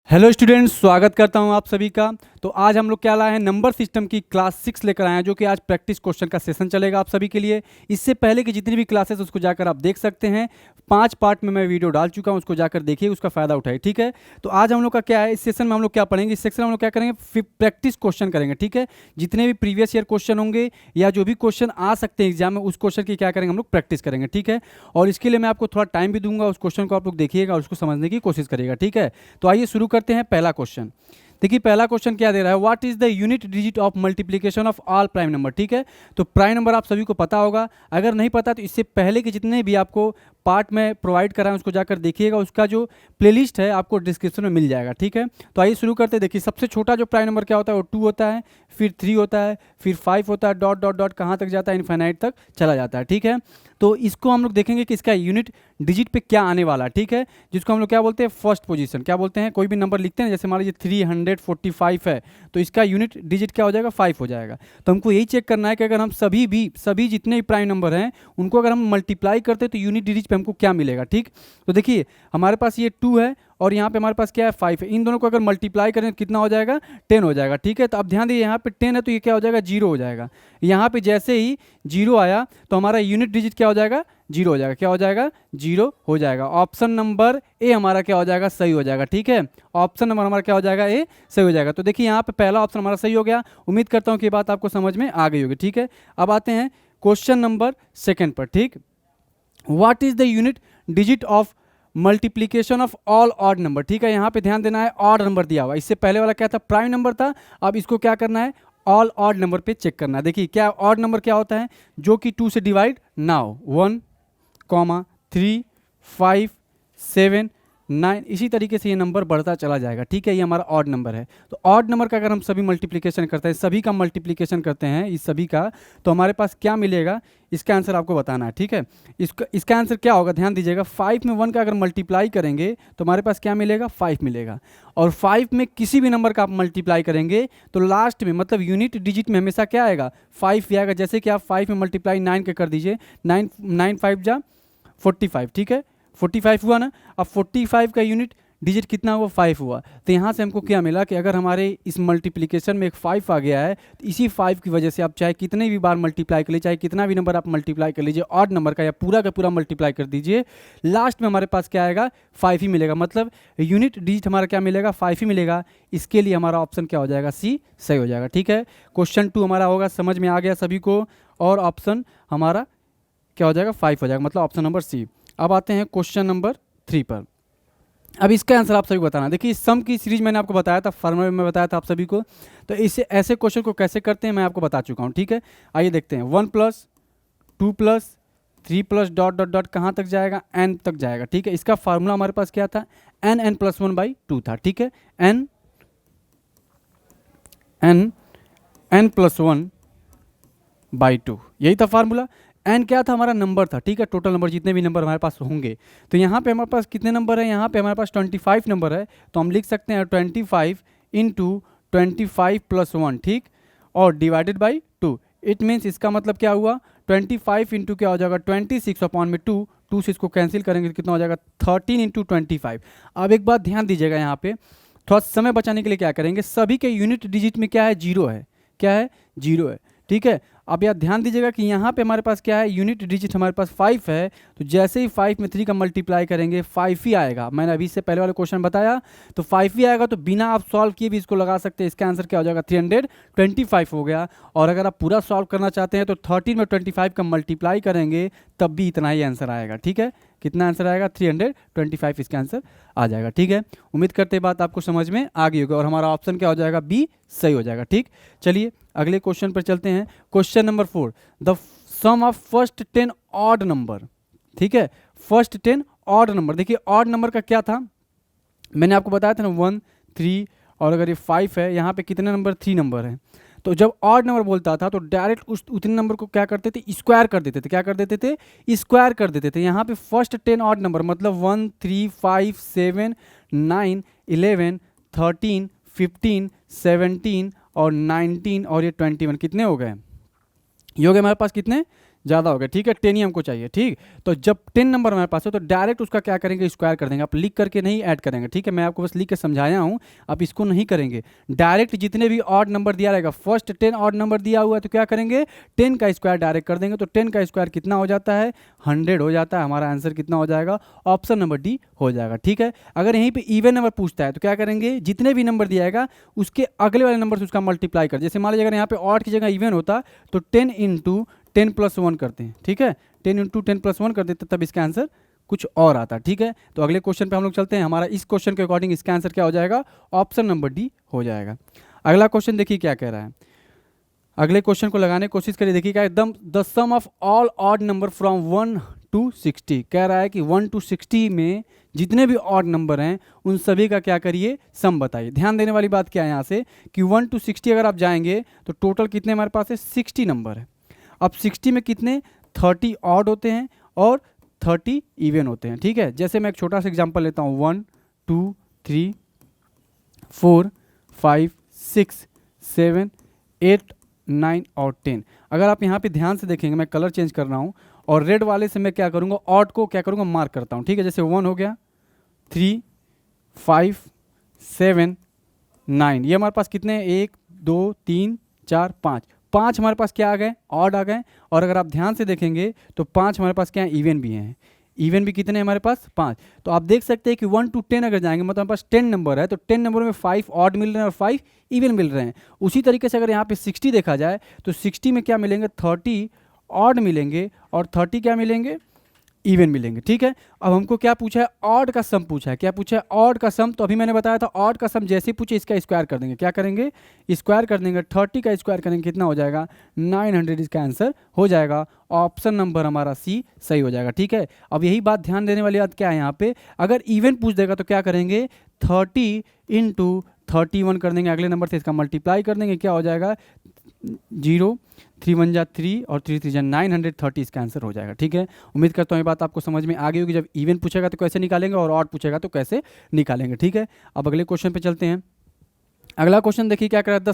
Hello students, स्वागत करता हूं आप सभी का। तो आज हम लोग क्या लाए हैं, नंबर सिस्टम की क्लास 6 लेकर आए हैं, जो कि आज प्रैक्टिस क्वेश्चन का सेशन चलेगा आप सभी के लिए। इससे पहले की जितनी भी क्लासेस उसको जाकर आप देख सकते हैं। 5 पार्ट में मैं वीडियो डाल चुका हूं, उसको जाकर देखिए, उसका फायदा उठाइए, ठीक है। तो आज हम लोग का क्या है, इस सेशन में हम लोग क्या पढ़ेंगे, इस सेक्शन में हम लोग क्या करेंगे, प्रैक्टिस क्वेश्चन करेंगे, ठीक है। जितने भी प्रीवियस ईयर क्वेश्चन होंगे या जो भी क्वेश्चन आ सकते हैं एग्जाम में, उस क्वेश्चन की क्या करेंगे, हम लोग प्रैक्टिस करेंगे, ठीक है। और इसके लिए मैं आपको थोड़ा टाइम भी दूंगा, उस क्वेश्चन को आप लोग देखिएगा और उसको समझने की कोशिश करिएगा, ठीक है। तो आइए शुरू करते हैं। पहला क्वेश्चन देखिए, पहला क्वेश्चन क्या दे रहा है, what is the unit digit of multiplication of all prime number, ठीक है। तो प्राइम नंबर आप सभी को पता होगा, अगर नहीं पता तो इससे पहले के जितने भी आपको पार्ट में प्रोवाइड करा है उसको जाकर देखिएगा, उसका जो प्लेलिस्ट है आपको डिस्क्रिप्शन में मिल जाएगा, ठीक है। तो आइए शुरू करते हैं। देखिए, सबसे छोटा जो प्राइम नंबर क्या होता है, वो 2 होता है, फिर 3 होता है, फिर 5 होता है, डॉट डॉट डॉट कहाँ तक जाता है, इनफाइनाइट तक चला जाता है, ठीक है। तो इसको हम लोग देखेंगे कि इसका यूनिट डिजिट पे क्या आने वाला है, ठीक है। जिसको हम लोग क्या बोलते हैं, फर्स्ट पोजीशन क्या बोलते हैं। कोई भी नंबर लिखते हैं, जैसे मान लीजिए 345 है, तो इसका यूनिट डिजिट क्या हो जाएगा, 5 हो जाएगा। तो हमको यही चेक करना है कि अगर हम सभी जितने भी प्राइम नंबर हैं उनको अगर हम मल्टीप्लाई करते हैं तो यूनिट डिजिट पे हमको क्या मिलेगा, ठीक। तो देखिए, हमारे पास ये 2 है और यहाँ पे हमारे पास क्या है, 5 है। इन दोनों को अगर मल्टीप्लाई करें तो कितना हो जाएगा, 10 हो जाएगा, ठीक है। तो अब ध्यान दिए, यहाँ पे 10 है तो ये क्या हो जाएगा, 0 हो जाएगा। यहाँ पे जैसे ही 0 आया तो हमारा यूनिट डिजिट क्या हो जाएगा, 0 हो जाएगा। क्या हो जाएगा, 0 हो जाएगा। ऑप्शन नंबर ए हमारा क्या हो जाएगा, सही हो जाएगा, ठीक है। ऑप्शन नंबर हमारा क्या हो जाएगा, ए सही हो जाएगा। तो देखिए, यहाँ पे पहला ऑप्शन हमारा सही हो गया। उम्मीद करता हूँ कि बात आपको समझ में आ गई होगी, ठीक है। अब आते हैं क्वेश्चन नंबर 2 पर, ठीक। What is the unit digit of multiplication of all odd number, ठीक है। यहाँ पे ध्यान देना है, ऑड नंबर दिया हुआ। इससे पहले वाला क्या था, प्राइम नंबर था। अब इसको क्या करना है, ऑल ऑड नंबर पे चेक करना है। देखिए, क्या ऑड नंबर क्या होता है, जो कि 2 से डिवाइड ना हो। 1, 3, 5, 7, 9, इसी तरीके से ये नंबर बढ़ता चला जाएगा, ठीक है। ये हमारा ऑड नंबर है। तो ऑड नंबर का अगर हम सभी मल्टीप्लिकेशन करते हैं, सभी का मल्टीप्लिकेशन करते हैं, इस सभी का, तो हमारे पास क्या मिलेगा, इसका आंसर आपको बताना है, ठीक है। इसका आंसर क्या होगा, ध्यान दीजिएगा। 5 में 1 का अगर मल्टीप्लाई करेंगे तो हमारे पास क्या मिलेगा, 5 मिलेगा। और 5 में किसी भी नंबर का आप मल्टीप्लाई करेंगे तो लास्ट में, मतलब यूनिट डिजिट में हमेशा क्या आएगा, 5 ही आएगा। जैसे कि आप 5 में मल्टीप्लाई 9 के कर दीजिए, 9 5 जा 45, ठीक है। 45 हुआ ना। अब 45 का यूनिट डिजिट कितना हुआ, 5 हुआ। तो यहाँ से हमको क्या मिला कि अगर हमारे इस मल्टीप्लिकेशन में एक 5 आ गया है, तो इसी 5 की वजह से आप चाहे कितने भी बार मल्टीप्लाई कर लीजिए, चाहे कितना भी नंबर आप मल्टीप्लाई कर लीजिए ऑड नंबर का, या पूरा का पूरा मल्टीप्लाई कर दीजिए, लास्ट में हमारे पास क्या आएगा, 5 ही मिलेगा। मतलब यूनिट डिजिट हमारा क्या मिलेगा, 5 ही मिलेगा। इसके लिए हमारा ऑप्शन क्या हो जाएगा, सी सही हो जाएगा, ठीक है। क्वेश्चन 2 हमारा होगा, समझ में आ गया सभी को। और ऑप्शन हमारा क्या हो जाएगा, 5 हो जाएगा, मतलब ऑप्शन नंबर सी। अब आते हैं क्वेश्चन नंबर 3 पर। अब इसका आंसर आप सभी को बताना। देखिए, सम की सीरीज मैंने आपको बताया था, फॉर्मूला में बताया था आप सभी को। तो इसे ऐसे क्वेश्चन को कैसे करते हैं मैं आपको बता चुका हूँ, ठीक है। आइए देखते हैं। 1 + 2 + 3 + डॉट डॉट डॉट कहाँ तक जाएगा, n तक जाएगा, ठीक है। इसका फार्मूला हमारे पास क्या था, n + 1/2 था, ठीक है। n + 1/2 यही था फार्मूला। एन क्या था, हमारा नंबर था, ठीक है। टोटल नंबर जितने भी नंबर हमारे पास होंगे, तो यहाँ पे हमारे पास कितने नंबर है, यहाँ पे हमारे पास 25 नंबर है। तो हम लिख सकते हैं 25 × 25 + 1, ठीक, और डिवाइडेड बाई 2। इट मीन्स इसका मतलब क्या हुआ, 25 इंटू क्या हो जाएगा, 26/2। 2 से इसको कैंसिल करेंगे तो कितना हो जाएगा, 13 × 25। अब एक बात ध्यान दीजिएगा, यहाँ पे थोड़ा समय बचाने के लिए क्या करेंगे, सभी के यूनिट डिजिट में क्या है, 0 है। क्या है, 0 है, ठीक है। अब यार ध्यान दीजिएगा कि यहाँ पे हमारे पास क्या है, यूनिट डिजिट हमारे पास 5 है। तो जैसे ही 5 में 3 का मल्टीप्लाई करेंगे 5 ही आएगा। मैंने अभी से पहले वाले क्वेश्चन बताया, तो 5 ही आएगा। तो बिना आप सॉल्व किए भी इसको लगा सकते हैं। इसका आंसर क्या हो जाएगा, 325 हो गया। और अगर आप पूरा सॉल्व करना चाहते हैं तो 13 में 25 का मल्टीप्लाई करेंगे तब भी इतना ही आंसर आएगा, ठीक है। कितना आंसर आएगा, 325 इसका आंसर आ जाएगा, ठीक है। उम्मीद करते बात आपको समझ में आ गई होगी और हमारा ऑप्शन क्या हो जाएगा, बी सही हो जाएगा, ठीक। चलिए अगले क्वेश्चन पर चलते हैं। Question number 4, the sum of first 10 odd number, ठीक है। First 10 odd number. देखिए, ऑड नंबर का क्या था, मैंने आपको बताया था ना, 1, 3, और अगर ये 5 है, यहाँ पे कितने नंबर, 3 नंबर है। तो जब ऑड नंबर बोलता था तो डायरेक्ट उतने नंबर को क्या करते थे, स्क्वायर कर देते थे। क्या कर देते थे, स्क्वायर कर देते थे। यहाँ पे फर्स्ट 10 ऑड नंबर मतलब 1, 3, 5, 7, 9, 11, 13, 15, 17 और 19 और ये 21 कितने हो गए, ये हो गए हमारे पास कितने, ज़्यादा हो गया, ठीक है, 10 ही हमको चाहिए, ठीक। तो जब 10 नंबर हमारे पास है तो डायरेक्ट उसका क्या करेंगे, स्क्वायर कर देंगे। आप लिख करके नहीं ऐड करेंगे, ठीक है, मैं आपको बस लिख के समझाया हूँ, आप इसको नहीं करेंगे। डायरेक्ट जितने भी ऑड नंबर दिया रहेगा, फर्स्ट 10 ऑड नंबर दिया हुआ है तो क्या करेंगे, 10 का स्क्वायर डायरेक्ट कर देंगे। तो 10 का स्क्वायर कितना हो जाता है, 100 हो जाता है। हमारा आंसर कितना हो जाएगा, ऑप्शन नंबर डी हो जाएगा, ठीक है। अगर यहीं पर इवन नंबर पूछता है तो क्या करेंगे, जितने भी नंबर दिया जाएगा उसके अगले वाले नंबर से उसका मल्टीप्लाई कर। जैसे मान लीजिए अगर यहाँ पे ऑड की जगह इवन होता तो 10 इंटू 10 प्लस 1 करते हैं, ठीक है, 10 इंटू 10 प्लस 1 कर देते, तब इसका आंसर कुछ और आता, ठीक है। तो अगले क्वेश्चन पे हम लोग चलते हैं। हमारा इस क्वेश्चन के अकॉर्डिंग इसका आंसर क्या हो जाएगा, ऑप्शन नंबर डी हो जाएगा। अगला क्वेश्चन देखिए क्या कह रहा है। अगले क्वेश्चन को लगाने की कोशिश करिए। देखिए क्या, एकदम the sum of all odd number from 1 to 60 कह रहा है कि 1 to 60 में जितने भी ऑड नंबर हैं उन सभी का क्या करिए, सम बताइए। ध्यान देने वाली बात क्या है यहाँ से कि 1 to 60 अगर आप जाएंगे तो टोटल कितने हमारे पास है, 60 नंबर है। अब 60 में कितने, 30 ऑड होते हैं और 30 इवन होते हैं, ठीक है। जैसे मैं एक छोटा सा एग्जांपल लेता हूँ, 1 2 3 4 5 6 7 8 9 और 10। अगर आप यहाँ पे ध्यान से देखेंगे, मैं कलर चेंज कर रहा हूँ और रेड वाले से मैं क्या करूँगा, ऑड को क्या करूँगा, मार्क करता हूँ, ठीक है। जैसे 1 हो गया, 3 5 7 9, ये हमारे पास कितने, 1 2 3 4 5 हमारे पास क्या आ गए, ऑड आ गए। और अगर आप ध्यान से देखेंगे तो 5 हमारे पास क्या है, इवन भी हैं। इवन भी कितने हैं हमारे पास, 5। तो आप देख सकते हैं कि 1 to 10 अगर जाएंगे मतलब हमारे पास 10 नंबर है, तो 10 नंबर में 5 ऑड मिल रहे हैं और 5 इवन मिल रहे हैं। उसी तरीके से अगर यहाँ पे 60 देखा जाए तो 60 में क्या मिलेंगे, 30 ऑड मिलेंगे और 30 क्या मिलेंगे, इवन मिलेंगे, ठीक है। अब हमको क्या पूछा है, ऑड का सम पूछा है। क्या पूछा है, ऑड का सम। तो अभी मैंने बताया था ऑड का सम जैसे ही पूछे इसका स्क्वायर कर देंगे। क्या करेंगे, स्क्वायर कर देंगे। 30 का स्क्वायर करेंगे, कितना हो जाएगा, 900 इसका आंसर हो जाएगा। ऑप्शन नंबर हमारा सी सही हो जाएगा, ठीक है। अब यही बात ध्यान देने वाली बात क्या है, यहाँ पे अगर इवन पूछ देगा तो क्या करेंगे, 30 इंटू 31 कर देंगे, अगले नंबर से इसका मल्टीप्लाई कर देंगे, क्या हो जाएगा, 0 3 1 जा 3 और 3 3 जा 930 इसका आंसर हो जाएगा, ठीक है। उम्मीद करता हूँ ये बात आपको समझ में आ गई होगी। जब इवन पूछेगा तो कैसे निकालेंगे और ऑड पूछेगा तो कैसे निकालेंगे, ठीक है। अब अगले क्वेश्चन पे चलते हैं। अगला क्वेश्चन देखिए क्या कर रहा है,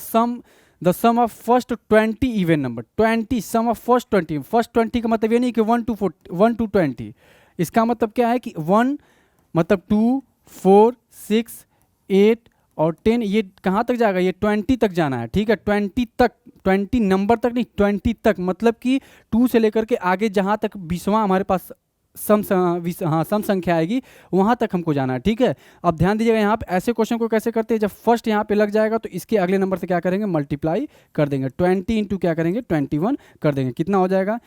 the sum of first 20 even number, 20 sum of first 20। First 20 का मतलब ये नहीं कि 1 to 20, इसका मतलब क्या है कि 1 मतलब 2 4 6 8 और 10, ये कहाँ तक जाएगा, ये 20 तक जाना है, ठीक है। 20 तक, 20 नंबर तक नहीं, 20 तक, मतलब कि 2 से लेकर के आगे जहाँ तक 20वां हमारे पास सम संख्या आएगी वहाँ तक हमको जाना है, ठीक है। अब ध्यान दीजिएगा यहाँ पे ऐसे क्वेश्चन को कैसे करते हैं, जब फर्स्ट यहाँ पे लग जाएगा तो इसके अगले नंबर से क्या करेंगे, मल्टीप्लाई कर देंगे। 20 इंटू क्या करेंगे, 21 कर देंगे, कितना हो जाएगा,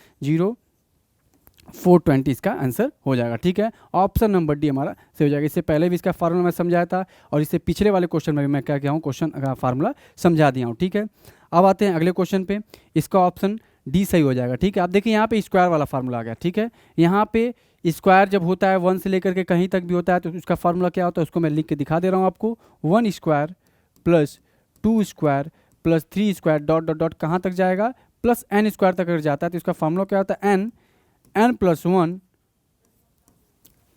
420 इसका आंसर हो जाएगा, ठीक है। ऑप्शन नंबर डी हमारा सही हो जाएगा। इससे पहले भी इसका फार्मूला मैं समझाया था और इससे पिछले वाले क्वेश्चन में भी मैं क्या किया हूँ, क्वेश्चन का फार्मूला समझा दिया हूँ, ठीक है। अब आते हैं अगले क्वेश्चन पे, इसका ऑप्शन डी सही हो जाएगा, ठीक है। आप देखिए यहाँ पे स्क्वायर वाला फार्मूला आ गया, ठीक है। यहाँ पे स्क्वायर जब होता है 1 से लेकर के कहीं तक भी होता है तो उसका फार्मूला क्या होता है, उसको मैं लिख के दिखा दे रहा हूँ आपको। 1 square plus 2 square plus 3 square dot dot dot कहाँ तक जाएगा, प्लस n स्क्वायर तक अगर जाता है तो इसका फार्मूला क्या होता है, n plus 1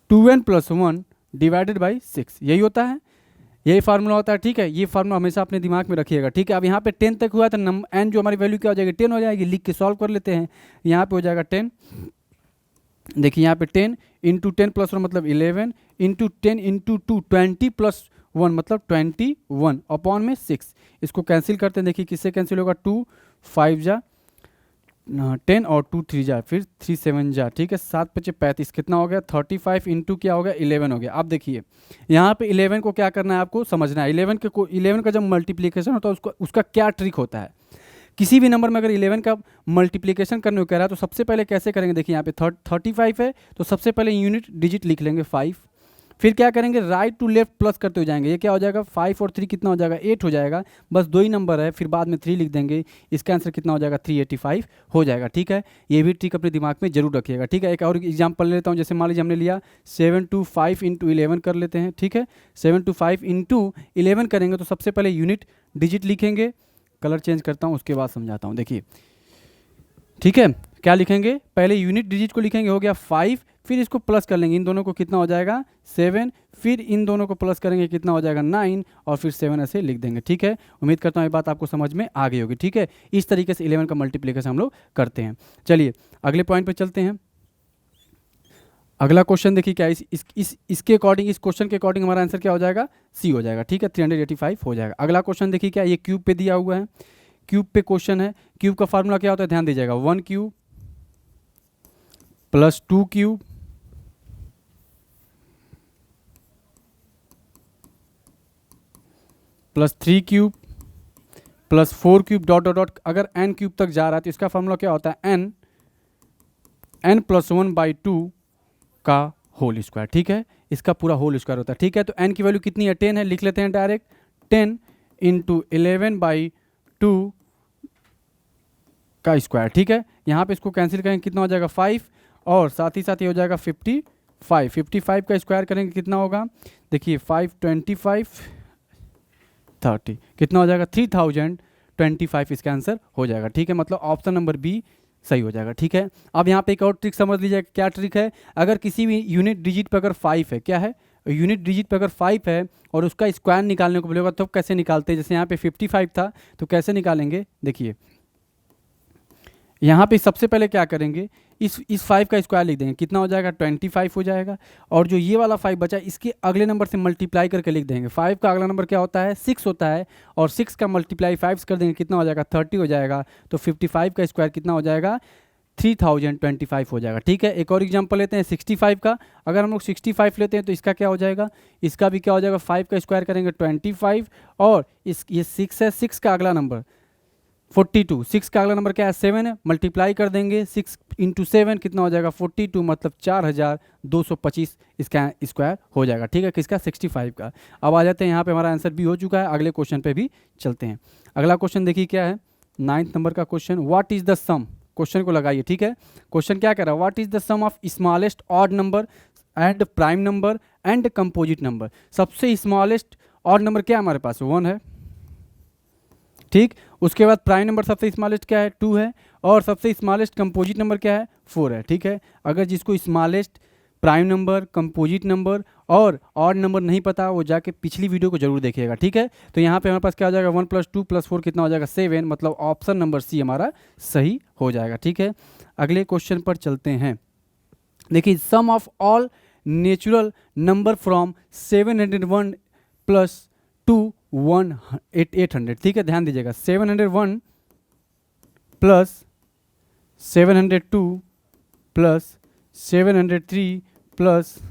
2n plus 1 divided by 6, यही होता है, यही फार्मूला होता है, ठीक है। ये फार्मूला हमेशा अपने दिमाग में रखिएगा, ठीक है। अब यहाँ पे 10 तक हुआ तो n जो हमारी वैल्यू क्या हो जाएगी, 10 हो जाएगी। लिख के सॉल्व कर लेते हैं। यहाँ पे हो जाएगा 10, देखिए यहाँ पे 10 इंटू 10 प्लस 1 मतलब 11 इंटू 10 इंटू 2 20 प्लस 1 मतलब 21 अपॉन में 6। इसको कैंसिल करते हैं, देखिए किससे कैंसिल होगा, 2 5 जा 10 और 2 3 जा, फिर 3 7 जा, ठीक है, 7 5 35, कितना हो गया, 35 इंटू क्या हो गया, 11 हो गया। अब देखिए यहाँ पे 11 को क्या करना है, आपको समझना है। 11 का जब मल्टीप्लिकेशन होता है उसका क्या ट्रिक होता है। किसी भी नंबर में अगर 11 का मल्टीप्लिकेशन करने को कह रहा है तो सबसे पहले कैसे करेंगे, देखिए यहाँ पे 35 है तो सबसे पहले यूनिट डिजिट लिख लेंगे 5, फिर क्या करेंगे, राइट टू लेफ्ट प्लस करते हो जाएंगे। ये क्या हो जाएगा, 5 और 3 कितना हो जाएगा, 8 हो जाएगा। बस 2 ही नंबर है, फिर बाद में 3 लिख देंगे, इसका आंसर कितना हो जाएगा, 385 हो जाएगा, ठीक है। ये भी ट्रिक अपने दिमाग में जरूर रखिएगा, ठीक है। एक और एग्जाम्पल ले लेता हूँ, जैसे मान लीजिए हमने लिया 7 to 5 इंटू 11 कर लेते हैं, ठीक है। 7 to 5 इंटू 11 करेंगे तो सबसे पहले यूनिट डिजिट लिखेंगे, कलर चेंज करता हूँ उसके बाद समझाता हूँ, देखिए, ठीक है। क्या लिखेंगे, पहले यूनिट डिजिट को लिखेंगे, हो गया 5, फिर इसको प्लस कर लेंगे, इन दोनों को कितना हो जाएगा 7, फिर इन दोनों को प्लस करेंगे कितना हो जाएगा 9 और फिर 7 ऐसे लिख देंगे। ठीक है, उम्मीद करता हूँ ये बात आपको समझ में आ गई होगी। ठीक है, इस तरीके से 11 का मल्टीप्लिकेशन हम लोग करते हैं। चलिए अगले पॉइंट पे चलते हैं। अगला क्वेश्चन देखिए क्या इसके अकॉर्डिंग, इस क्वेश्चन के अकॉर्डिंग हमारा आंसर क्या हो जाएगा, सी हो जाएगा। ठीक है, 385 हो जाएगा। अगला क्वेश्चन देखिए क्या, ये क्यूब पे दिया हुआ है, क्यूब पे क्वेश्चन है। क्यूब का फार्मूला क्या होता है, ध्यान दीजिएगा, 1 cube plus 2 cube plus 3 cube plus 4 cube dot dot dot. अगर n क्यूब तक जा रहा है तो इसका फार्मूला क्या होता है, n प्लस 1/2 का होल स्क्वायर। ठीक है, इसका पूरा होल स्क्वायर होता है। ठीक है, तो n की वैल्यू कितनी है, 10 है, लिख लेते हैं डायरेक्ट, 10 इंटू 11/2 का स्क्वायर। ठीक है, यहाँ पे इसको कैंसिल करेंगे कितना हो जाएगा 5, और साथ ही साथ ये हो जाएगा 55 का स्क्वायर करेंगे कितना होगा, देखिए 5 25 30 कितना हो जाएगा 3025 इसका आंसर हो जाएगा। ठीक है, मतलब ऑप्शन नंबर बी सही हो जाएगा। ठीक है, अब यहाँ पे एक और ट्रिक समझ लीजिए, क्या ट्रिक है, अगर किसी भी यूनिट डिजिट पे अगर 5 है, क्या है, यूनिट डिजिट पे अगर 5 है और उसका स्क्वायर निकालने को बोलेगा तो कैसे निकालते हैं, जैसे यहाँ पे 55 था तो कैसे निकालेंगे, देखिए यहाँ पे सबसे पहले क्या करेंगे, इस 5 का स्क्वायर लिख देंगे, कितना हो जाएगा 25 हो जाएगा, और जो ये वाला 5 बचा इसके अगले नंबर से मल्टीप्लाई करके लिख देंगे। 5 का अगला नंबर क्या होता है 6 होता है, और 6 का मल्टीप्लाई 5 कर देंगे कितना हो जाएगा 30 हो जाएगा, तो 55 का स्क्वायर कितना हो जाएगा 3025 हो जाएगा। ठीक है, एक और एग्जांपल लेते हैं 65 का। अगर हम लोग 65 लेते हैं तो इसका क्या हो जाएगा, इसका भी क्या हो जाएगा 5 का स्क्वायर करेंगे 25, और ये 6 है, 6 का अगला नंबर 42, 6 का अगला नंबर क्या है 7 है, मल्टीप्लाई कर देंगे 6 इंटू 7 कितना हो जाएगा 42, मतलब 4225 इसका स्क्वायर हो जाएगा। ठीक है, किसका 65 का। अब आ जाते हैं यहाँ पे हमारा आंसर भी हो चुका है, अगले क्वेश्चन पे भी चलते हैं। अगला क्वेश्चन देखिए क्या है, 9th नंबर का question, what is the sum, question को लगाइए। ठीक है, क्वेश्चन क्या कह रहा है, what is the sum of smallest odd number and prime number and composite number. सबसे स्मॉलेस्ट ऑड नंबर क्या हमारे पास 1 है, ठीक, उसके बाद प्राइम नंबर सबसे स्मॉलेस्ट क्या है 2 है, और सबसे स्मॉलेस्ट कंपोजिट नंबर क्या है 4 है। ठीक है, अगर जिसको smallest prime number, composite number और ऑड नंबर नहीं पता वो जाके पिछली वीडियो को जरूर देखिएगा। ठीक है, तो यहाँ पे हमारे पास क्या हो जाएगा 1 + 2 + 4 कितना हो जाएगा 7, मतलब ऑप्शन नंबर सी हमारा सही हो जाएगा। ठीक है, अगले क्वेश्चन पर चलते हैं। देखिए, some of all natural number from 701 + 2 800। ठीक है, ध्यान दीजिएगा 701 + 702 + 703 +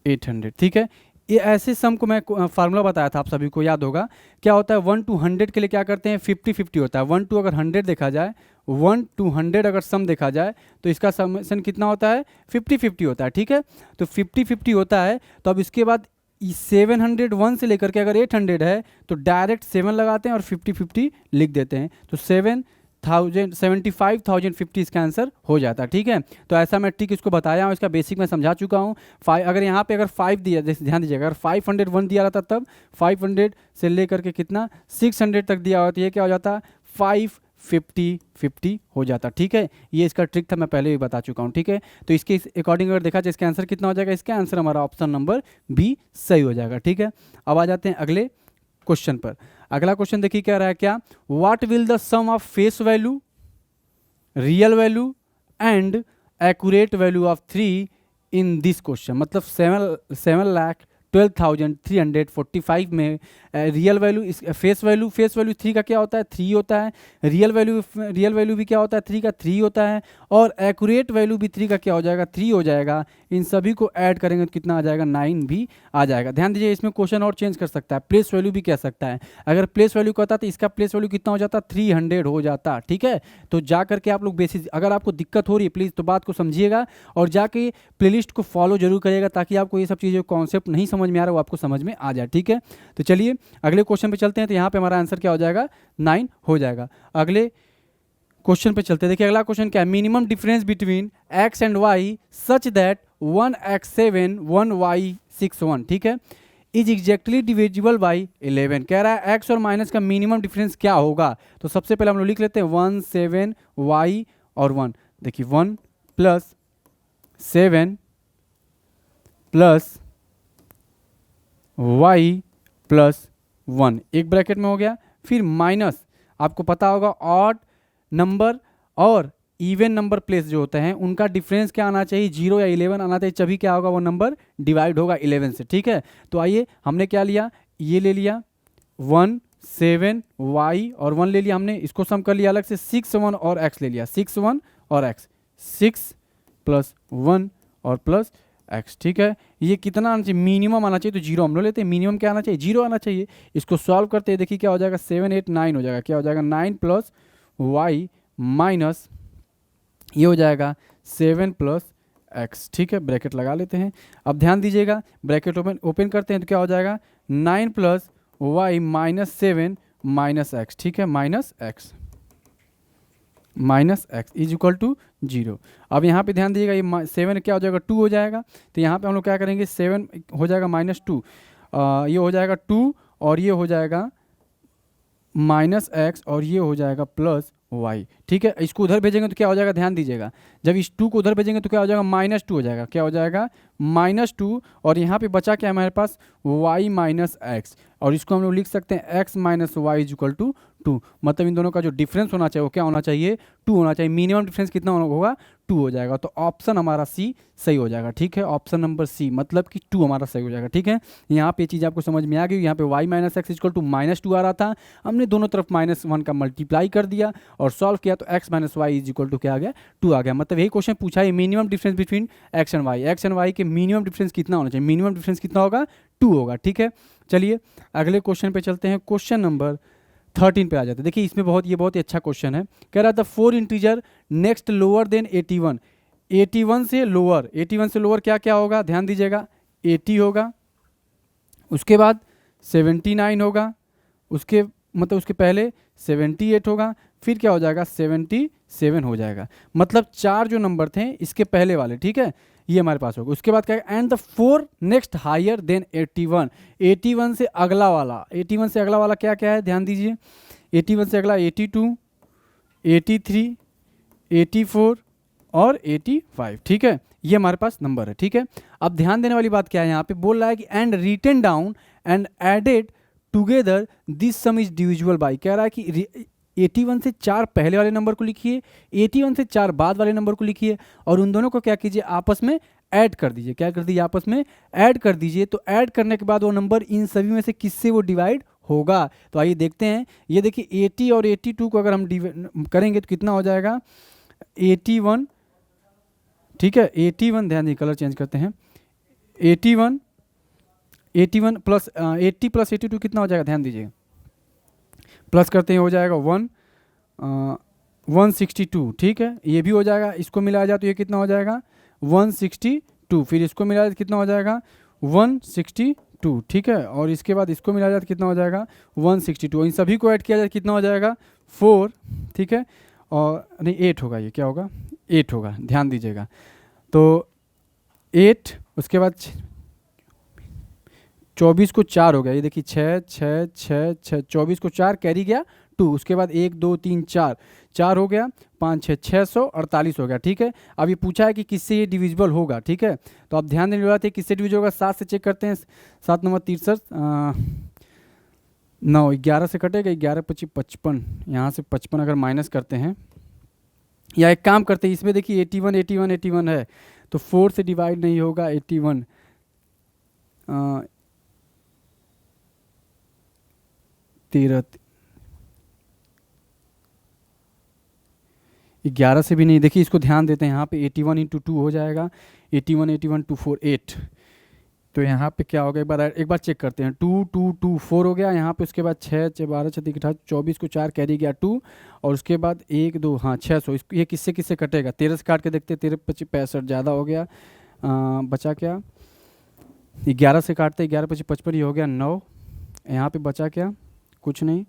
800। ठीक है, ये ऐसे सम को मैं फार्मूला बताया था, आप सभी को याद होगा, क्या होता है 1 to 100 के लिए क्या करते हैं 50-50 होता है। 1 to अगर 100 देखा जाए, 1 to 100 अगर सम देखा जाए तो इसका समेशन कितना होता है 50-50 होता है। ठीक है, तो 50-50 होता है, तो अब इसके बाद 701 से लेकर के अगर 800 है तो डायरेक्ट 7 लगाते हैं और 50-50 लिख देते हैं, तो 75,050 इसका आंसर हो जाता है। ठीक है, तो ऐसा मैं ट्रिक इसको बताया हूँ, इसका बेसिक मैं समझा चुका हूँ। अगर यहाँ पे अगर 5 दिया, जैसे ध्यान दीजिएगा, अगर 501 दिया रहता तब 500 से लेकर के कितना 600 तक दिया हुआ, तो ये क्या हो जाता 550-50 हो जाता। ठीक है, ये इसका ट्रिक था, मैं पहले भी बता चुका हूँ। ठीक है, तो इसके अकॉर्डिंग अगर देखा जाए इसका आंसर कितना हो जाएगा, इसका आंसर हमारा ऑप्शन नंबर बी सही हो जाएगा। ठीक है, अब आ जाते हैं अगले क्वेश्चन पर। अगला क्वेश्चन देखिए क्या रहा है, क्या what will the sum of face value, real value and accurate value of 3 in this question. मतलब 7,12,345 में रियल वैल्यू, फेस वैल्यू 3 का क्या होता है 3 होता है, रियल वैल्यू भी क्या होता है 3 का 3 होता है, और एक्यूरेट वैल्यू भी 3 का क्या हो जाएगा 3 हो जाएगा। इन सभी को ऐड करेंगे तो कितना आ जाएगा 9 भी आ जाएगा। ध्यान दीजिए, इसमें क्वेश्चन और चेंज कर सकता है, प्लेस वैल्यू भी कह सकता है। अगर प्लेस वैल्यू कहता तो इसका प्लेस वैल्यू कितना हो जाता 300 हो जाता। ठीक है, तो जा करके आप लोग बेसिस, अगर आपको दिक्कत हो रही है प्लीज़ तो बात को समझिएगा और जाके प्लेलिस्ट को फॉलो जरूर करिएगा, ताकि आपको ये सब चीज़ें कॉन्सेप्ट नहीं समझ में आ रहा वो आपको समझ में आ जाए। ठीक है, तो चलिए अगले क्वेश्चन पे चलते हैं। तो यहाँ पे हमारा आंसर क्या हो जाएगा 9 हो जाएगा। अगले क्वेश्चन पे चलते हैं। देखिए अगला क्वेश्चन क्या है, minimum difference between x and y such that 1x7 1y61, ठीक है, इज एग्जैक्टली डिविजिबल बाई 11। कह रहा है x और माइनस का मिनिमम डिफरेंस क्या होगा। तो सबसे पहले हम लोग लिख लेते हैं 1 7 y और 1। देखिए 1 + 7 प्लस y प्लस 1 एक ब्रैकेट में हो गया, फिर माइनस आपको पता होगा ऑड नंबर और इवन नंबर प्लेस जो होते हैं उनका डिफरेंस क्या आना चाहिए, 0 या 11 आना चाहिए, तभी क्या होगा वो नंबर डिवाइड होगा 11 से। ठीक है, तो आइए हमने क्या लिया, ये ले लिया 1 7 y और 1 ले लिया हमने, इसको सम कर लिया अलग से, 6 1 और x ले लिया, 6 1 और x, 6 प्लस 1 और प्लस x। ठीक है, ये कितना आना चाहिए, मिनिमम आना चाहिए, तो 0 हम लोग लेते हैं, मिनिमम क्या आना चाहिए, 0 आना चाहिए। इसको सॉल्व करते हैं, देखिए क्या हो जाएगा, 7 8 9 हो जाएगा, क्या हो जाएगा 9 प्लस y माइनस ये हो जाएगा 7 प्लस x। ठीक है, ब्रैकेट लगा लेते हैं। अब ध्यान दीजिएगा, ब्रैकेट ओपन करते हैं तो क्या हो जाएगा 9 plus y minus 7 minus x। ठीक है, minus x is equal to 0। अब यहाँ पे ध्यान दीजिएगा, ये 7 क्या हो जाएगा 2 हो जाएगा, तो यहाँ पे हम लोग क्या करेंगे, 7 हो जाएगा माइनस 2, ये हो जाएगा 2 और ये हो जाएगा माइनस एक्स और ये हो जाएगा प्लस वाई। ठीक है, इसको उधर भेजेंगे तो क्या हो जाएगा, ध्यान दीजिएगा, जब इस 2 को उधर भेजेंगे तो क्या हो जाएगा -2 हो जाएगा, क्या हो जाएगा -2, और यहाँ पे बचा क्या है हमारे पास y माइनस एक्स, और इसको हम लोग लिख सकते हैं x minus y is equal to 2। मतलब इन दोनों का जो डिफरेंस होना चाहिए वो क्या होना चाहिए, 2 होना चाहिए, मिनिमम डिफरेंस कितना होगा 2 हो जाएगा, तो ऑप्शन हमारा सी सही हो जाएगा। ठीक है, ऑप्शन नंबर सी मतलब कि 2 हमारा सही हो जाएगा। ठीक है, यहाँ पे चीज़ आपको समझ में आ गई, यहाँ पे y minus x equal to -2 आ रहा था, हमने दोनों तरफ -1 का मल्टीप्लाई कर दिया और सॉल्व किया तो x minus y is equal to क्या आ गया 2 आ गया। मतलब यही क्वेश्चन पूछा है, minimum difference between x and y के मिनिमम डिफरेंस कितना होना चाहिए, मिनिमम डिफरेंस कितना होगा 2 होगा। ठीक है, चलिए अगले क्वेश्चन पे चलते हैं, क्वेश्चन नंबर 13 पे आ जाते हैं। देखिए इसमें बहुत ही अच्छा क्वेश्चन है, कह रहा था 4 इंटीजर नेक्स्ट लोअर देन 81, 81 से लोअर क्या क्या होगा, ध्यान दीजिएगा 80 होगा, उसके बाद 79 होगा, उसके पहले 78 होगा, फिर क्या हो जाएगा 77 हो जाएगा। मतलब 4 जो नंबर थे इसके पहले वाले, ठीक है, ये हमारे पास होगा। उसके बाद क्या है, and the 4 next higher than 81, 81 से अगला वाला क्या क्या है, ध्यान दीजिए 81 से अगला 82, 83, 84 और 85। ठीक है, ये हमारे पास नंबर है। ठीक है, अब ध्यान देने वाली बात क्या है, यहाँ पे बोल रहा है कि and written down and added together this sum is divisible by, कह रहा है कि 81 से 4 पहले वाले नंबर को लिखिए, 81 से 4 बाद वाले नंबर को लिखिए और उन दोनों को क्या कीजिए आपस में ऐड कर दीजिए। क्या कर दीजिए, आपस में ऐड कर दीजिए। तो ऐड करने के बाद वो नंबर इन सभी में से किससे वो डिवाइड होगा, तो आइए देखते हैं। ये देखिए 80 और 82 को अगर हम करेंगे तो कितना हो जाएगा 81। ठीक है, 81, ध्यान दीजिए कलर चेंज करते हैं, 81 प्लस 80 प्लस 82 कितना हो जाएगा, ध्यान दीजिए प्लस करते हैं हो जाएगा 162। ठीक है, ये भी हो जाएगा, इसको मिलाया जाए तो ये कितना हो जाएगा 162, फिर इसको मिलाया जाए कितना हो जाएगा 162। ठीक है, और इसके बाद इसको मिलाया जाए तो कितना हो जाएगा 162, इन सभी को ऐड किया जाए कितना हो जाएगा 4। ठीक है, और नहीं 8 होगा, ये क्या होगा 8 होगा, ध्यान दीजिएगा, तो 8, उसके बाद 24 को 4 हो गया, ये देखिए 6 6 6 6, 24 को 4 कैरी गया 2, उसके बाद 1 2 3 4 हो गया, 5 6 648 हो गया। ठीक है, अब ये पूछा है कि किससे ये डिविजिबल होगा। ठीक है, तो आप ध्यान देने वाली बात है किससे डिविजिबल होगा, 7 से चेक करते हैं, 7 नंबर 63, 9 11 से कटेगा, 11 25 55, यहाँ से 55 अगर माइनस करते हैं, या एक काम करते हैं, इसमें देखिए 81 है तो 4 से डिवाइड नहीं होगा 81, 11 से भी नहीं, देखिए इसको ध्यान देते हैं, यहाँ पे 81 इंटू 2 हो जाएगा, 81 2 4 8, तो यहाँ पे क्या होगा एक बार चेक करते हैं, 2 2 2 4 हो गया यहाँ पे, उसके बाद 6 6 12 6 18 24 को 4 कैरी गया 2, और उसके बाद 1 2 हाँ 600, ये किससे किससे कटेगा, 13 से काट के देखते हैं, 13 25 65 ज़्यादा हो गया, बचा क्या 11 से काटते 11 25 55, ये हो गया 9, यहाँ पे बचा क्या कुछ नहीं,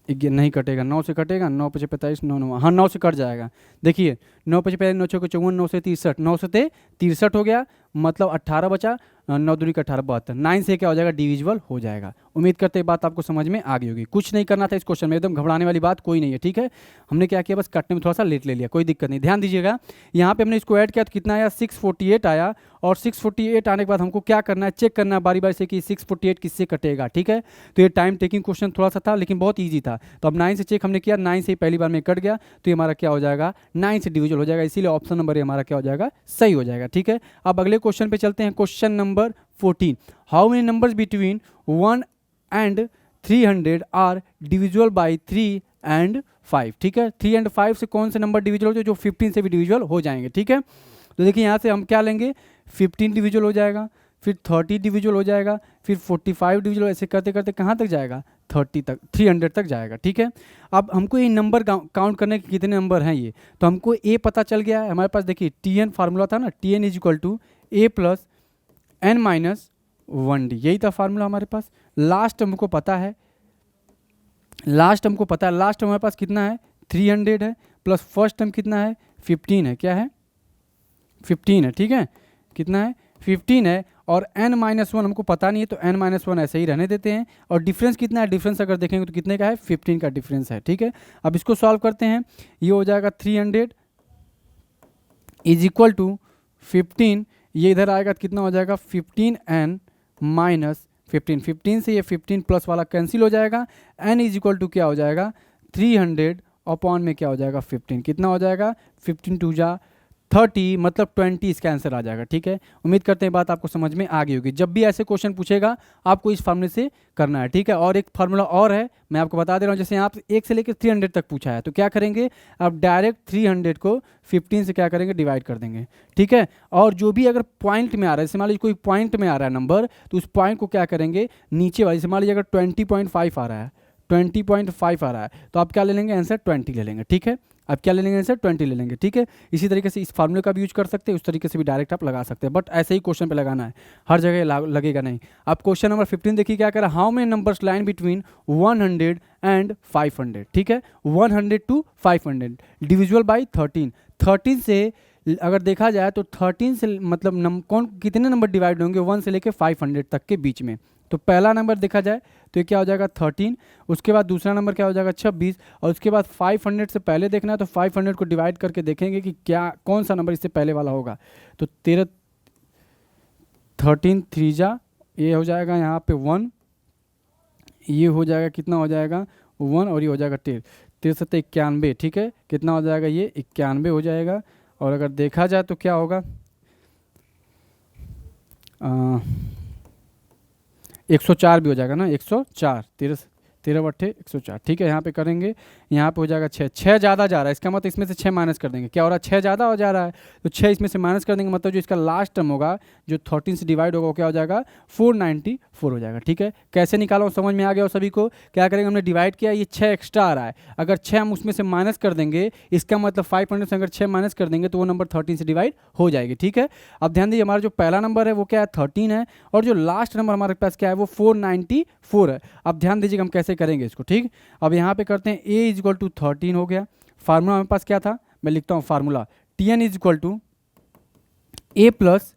नहीं कटेगा, 9 से कटेगा, 9 5 45 9 9, हाँ 9 से कट जाएगा, देखिए 9 5 45 9 6 54 9 से 63, 9 से 63 हो गया, मतलब 18 बचा, 9 दूनी का 18 72, 9 से क्या हो जाएगा डिविजिबल हो जाएगा। उम्मीद करते हैं बात आपको समझ में आ गई होगी। कुछ नहीं करना था इस क्वेश्चन में, एकदम घबराने वाली बात कोई नहीं है, ठीक है। हमने क्या किया, बस काटने में थोड़ा सा लेट ले लिया, कोई दिक्कत नहीं। ध्यान दीजिएगा, यहाँ पे हमने इसको ऐड किया तो कितना आया 648 आया, और 648 आने के बाद हमको क्या करना है, चेक करना है बारी बारी से कि 648 किससे कटेगा, ठीक है। तो ये टाइम टेकिंग क्वेश्चन थोड़ा सा था लेकिन बहुत ईजी था। तो अब 9 से चेक हमने किया, 9 से पहली बार में कट गया तो ये हमारा क्या हो जाएगा 9 से डिविजिबल हो जाएगा, इसीलिए ऑप्शन नंबर ये हमारा क्या हो जाएगा सही हो जाएगा, ठीक है। अब अगले क्वेश्चन पे चलते हैं, question number 14। How many numbers between 1 and 300 are divisible by 3 and 5, ठीक है। 3 एंड 5 से कौन से नंबर डिविजिबल हो जाए, जो 15 से भी डिविजिबल हो जाएंगे, ठीक है। तो देखिए यहाँ से हम क्या लेंगे, 15 डिविजिबल हो जाएगा, फिर 30 डिविजिबल हो जाएगा, फिर 45 डिविजिबल, ऐसे करते करते कहाँ तक जाएगा 30 तक, 300 तक जाएगा, ठीक है। अब हमको ये नंबर काउंट करने के कितने नंबर हैं ये, तो हमको ए पता चल गया है हमारे पास। देखिए टी एन फार्मूला था ना, t n is equal to a plus n minus 1d, यही था फार्मूला हमारे पास। लास्ट हमको पता है, लास्ट हमारे पास कितना है 300 है, प्लस फर्स्ट टर्म कितना है 15 है, क्या है 15 है, ठीक है। कितना है 15 है, और n माइनस 1 हमको पता नहीं है तो n माइनस 1 ऐसे ही रहने देते हैं। और डिफरेंस कितना है, डिफरेंस अगर देखेंगे तो कितने का है 15 का डिफरेंस है, ठीक है। अब इसको सॉल्व करते हैं, ये हो जाएगा 300 इज इक्वल टू 15, ये इधर आएगा तो कितना हो जाएगा 15n माइनस 15, 15 से ये 15 प्लस वाला कैंसिल हो जाएगा, n इज इक्वल टू क्या हो जाएगा 300 अपॉन में क्या हो जाएगा 15, कितना हो जाएगा 15 टू जा 30, मतलब 20 इसका आंसर आ जाएगा, ठीक है। उम्मीद करते हैं बात आपको समझ में आ गई होगी। जब भी ऐसे क्वेश्चन पूछेगा आपको इस फार्मूले से करना है, ठीक है। और एक फार्मूला और है, मैं आपको बता दे रहा हूँ, जैसे आप 1 से लेकर 300 तक पूछा है तो क्या करेंगे, आप डायरेक्ट 300 को 15 से क्या करेंगे डिवाइड कर देंगे, ठीक है। और जो भी अगर पॉइंट में आ रहा है, जैसे मान लीजिए कोई पॉइंट में आ रहा है नंबर, तो उस पॉइंट को क्या करेंगे नीचे वाली, जैसे मान लीजिए अगर 20.5 आ रहा है, 20.5 आ रहा है तो आप क्या ले लेंगे आंसर 20 ले लेंगे, ठीक है। आप क्या ले लेंगे आंसर 20 ले लेंगे, ठीक है। इसी तरीके से इस फार्मूले का भी यूज कर सकते हैं, उस तरीके से भी डायरेक्ट आप लगा सकते हैं, बट ऐसे ही क्वेश्चन पे लगाना है, हर जगह लगेगा नहीं। आप क्वेश्चन नंबर 15 देखिए क्या करा, how many numbers line between 100 and 500, ठीक है। 100 टू 500 डिविजिबल बाई 13, 13 से अगर देखा जाए तो 13 से मतलब कितने नंबर डिवाइड होंगे 1 से लेकर 500 तक के बीच में। तो पहला नंबर देखा जाए तो ये क्या हो जाएगा 13, उसके बाद दूसरा नंबर क्या हो जाएगा 26, और उसके बाद 500 से पहले देखना है तो 500 को डिवाइड करके देखेंगे कि क्या कौन सा नंबर इससे पहले वाला होगा। तो 13 3 जा, ये हो जाएगा यहाँ पे 1, ये हो जाएगा कितना हो जाएगा 1, और ये हो जाएगा 13, 13 91, ठीक है। कितना हो जाएगा ये 91 हो जाएगा। और अगर देखा जाए तो क्या होगा 104 भी हो जाएगा ना, 104, 13 बट्ठे 104, ठीक है। यहाँ पे करेंगे, यहाँ पे हो जाएगा 6 ज़्यादा जा रहा है, इसका मतलब इसमें से 6 माइनस कर देंगे, क्या हो रहा है 6 ज़्यादा हो जा रहा है तो 6 इसमें से माइनस कर देंगे, मतलब जो इसका लास्ट टर्म होगा जो 13 से डिवाइड होगा वो क्या हो जाएगा 494 हो जाएगा, ठीक है। कैसे निकाला समझ में आ गया हो सभी को। क्या करेंगे, हमने डिवाइड किया, ये 6 एक्स्ट्रा आ रहा है, अगर 6 हम उसमें से माइनस कर देंगे, इसका मतलब 500 से अगर 6 माइनस कर देंगे तो वो नंबर 13 से डिवाइड हो जाएगी, ठीक है। अब ध्यान दीजिए, हमारा जो पहला नंबर है वो क्या है 13 है, और जो लास्ट नंबर हमारे पास क्या है वो 494 है। अब ध्यान दीजिएगा हम कैसे करेंगे इसको, ठीक। अब यहाँ पे करते हैं a इज इक्वल टू 13 हो गया, फार्मूला हमारे पास क्या था, मैं लिखता हूँ formula tn is equal to a plus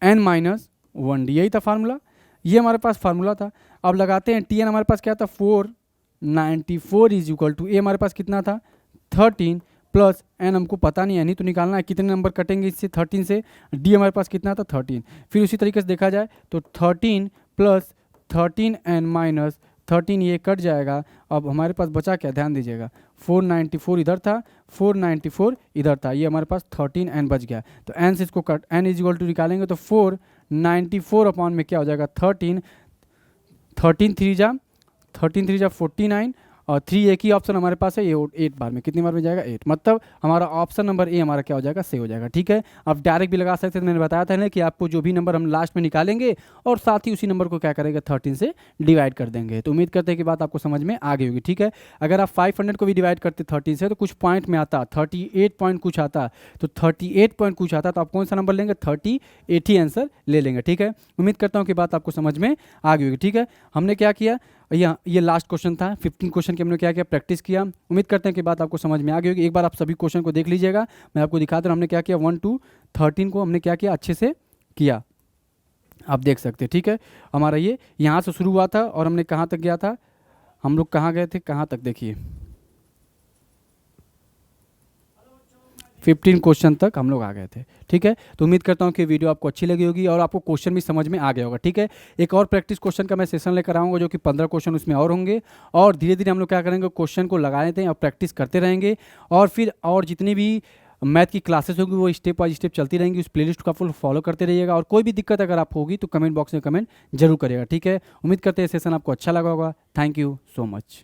n minus 1d, यही था फार्मूला, ये हमारे पास फार्मूला था। अब लगाते हैं tn हमारे पास क्या था 494 इज इक्वल टू a हमारे पास कितना था 13 प्लस n हमको पता नहीं है, नहीं तो निकालना है कितने नंबर कटेंगे इससे 13 से, d हमारे पास कितना था 13। फिर उसी तरीके से देखा जाए तो 13 प्लस 13n माइनस 13, ये कट जाएगा। अब हमारे पास बचा क्या, ध्यान दीजिएगा 494 इधर था, 494 इधर था, ये हमारे पास 13n बच गया। तो n से इसको cut, n is equal to निकालेंगे तो 494 अपॉन में क्या हो जाएगा 13, 13 3 जा 49, और 3 एक ही ऑप्शन हमारे पास है, ये 8 बार में कितनी बार में जाएगा 8, मतलब हमारा ऑप्शन नंबर ए हमारा क्या हो जाएगा सही हो जाएगा, ठीक है। आप डायरेक्ट भी लगा सकते हैं, मैंने बताया था ना कि आपको जो भी नंबर हम लास्ट में निकालेंगे और साथ ही उसी नंबर को क्या करेंगे 13 से डिवाइड कर देंगे। तो उम्मीद करते हैं कि बात आपको समझ में आ गई होगी, ठीक है। अगर आप 500 को भी डिवाइड करते 13 से तो कुछ पॉइंट में आता 38 पॉइंट कुछ आता, तो 38 पॉइंट कुछ आता तो आप कौन सा नंबर लेंगे 38 ही आंसर ले लेंगे, ठीक है। उम्मीद करता हूँ कि बात आपको समझ में आ गई होगी, ठीक है। हमने क्या किया, ये लास्ट क्वेश्चन था, 15 क्वेश्चन के हमने क्या किया प्रैक्टिस किया। उम्मीद करते हैं कि बात आपको समझ में आ गई होगी। एक बार आप सभी क्वेश्चन को देख लीजिएगा, मैं आपको दिखा दे रहा हूँ हमने क्या किया 1 to 13 को हमने क्या किया अच्छे से किया, आप देख सकते हैं। ठीक है, हमारा ये यहाँ से शुरू हुआ था और हमने कहाँ तक गया था, हम लोग कहाँ गए थे, कहाँ तक देखिए 15 क्वेश्चन तक हम लोग आ गए थे। ठीक है, तो उम्मीद करता हूँ कि वीडियो आपको अच्छी लगी होगी और आपको क्वेश्चन भी समझ में आ गया होगा। ठीक है, एक और प्रैक्टिस क्वेश्चन का मैं सेशन लेकर आऊँगा जो कि 15 क्वेश्चन उसमें और होंगे, और धीरे धीरे हम लोग क्या करेंगे, क्वेश्चन को लगा लेते हैं और प्रैक्टिस करते रहेंगे, और फिर और जितनी भी मैथ की क्लासेस होगी वो स्टेप बाय स्टेप चलती रहेंगी। उस प्लेलिस्ट को आप फॉलो करते रहिएगा, और कोई भी दिक्कत अगर आप होगी तो कमेंट बॉक्स में कमेंट जरूर करिएगा। ठीक है, उम्मीद करते हैं सेशन आपको अच्छा लगा होगा। Thank you so much.